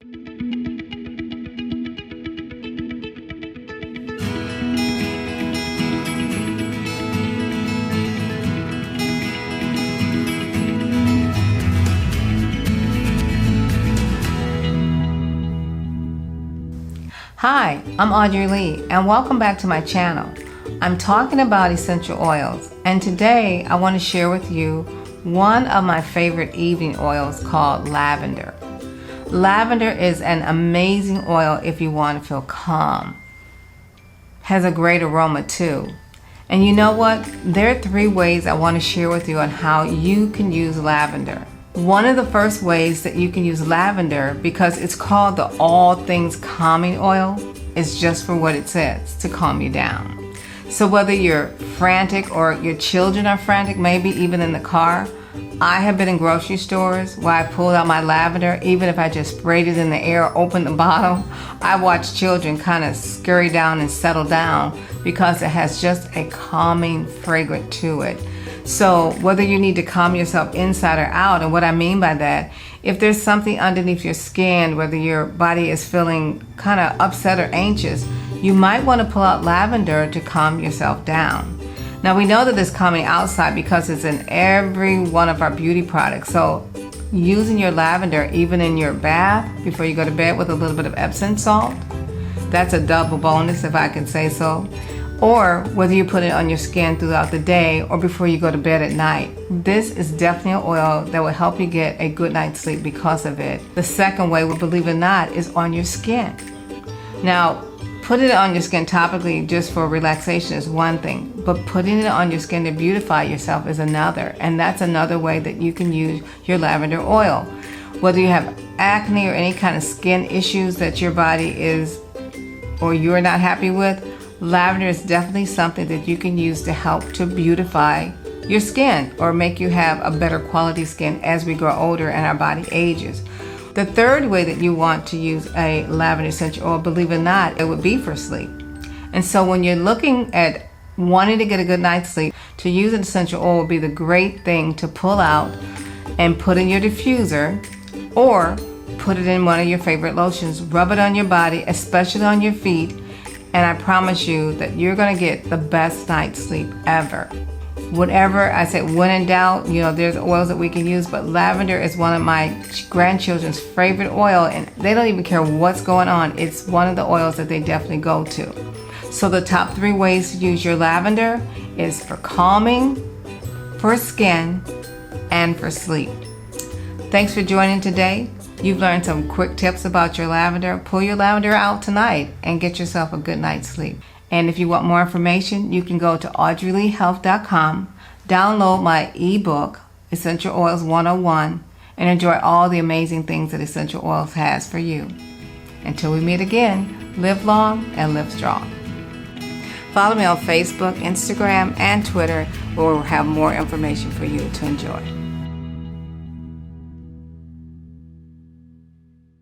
Hi, I'm Audree Lee, and welcome back to my channel. I'm talking about essential oils, and today I want to share with you one of my favorite evening oils called lavender. Lavender is an amazing oil if you want to feel calm. Has a great aroma too. And you know what? There are 3 ways I want to share with you on how you can use lavender. One of the first ways that you can use lavender, because it's called the All Things Calming Oil, is just for what it says, to calm you down. So whether you're frantic or your children are frantic, maybe even in the car, I have been in grocery stores where I pulled out my lavender, even if I just sprayed it in the air, opened the bottle, I watch children kind of scurry down and settle down because it has just a calming fragrance to it. So whether you need to calm yourself inside or out, and what I mean by that, if there's something underneath your skin, whether your body is feeling kind of upset or anxious, you might want to pull out lavender to calm yourself down. Now we know that it's calming outside because it's in every one of our beauty products. So using your lavender even in your bath before you go to bed with a little bit of Epsom salt, that's a double bonus if I can say so. Or whether you put it on your skin throughout the day or before you go to bed at night. This is definitely an oil that will help you get a good night's sleep because of it. The second way, believe it or not, is on your skin. Now, putting it on your skin topically just for relaxation is one thing, but putting it on your skin to beautify yourself is another. And that's another way that you can use your lavender oil. Whether you have acne or any kind of skin issues that your body is or you're not happy with, lavender is definitely something that you can use to help to beautify your skin or make you have a better quality skin as we grow older and our body ages. The third way that you want to use a lavender essential oil, believe it or not, it would be for sleep. And so when you're looking at wanting to get a good night's sleep, to use an essential oil would be the great thing to pull out and put in your diffuser, or put it in one of your favorite lotions. Rub it on your body, especially on your feet, and I promise you that you're going to get the best night's sleep ever. Whatever, I said, when in doubt, there's oils that we can use, but lavender is one of my grandchildren's favorite oil, and they don't even care what's going on. It's one of the oils that they definitely go to. So the top 3 ways to use your lavender is for calming, for skin, and for sleep. Thanks for joining today. You've learned some quick tips about your lavender. Pull your lavender out tonight and get yourself a good night's sleep. And if you want more information, you can go to audreeleehealth.com, download my ebook, Essential Oils 101, and enjoy all the amazing things that Essential Oils has for you. Until we meet again, live long and live strong. Follow me on Facebook, Instagram, and Twitter, where we'll have more information for you to enjoy.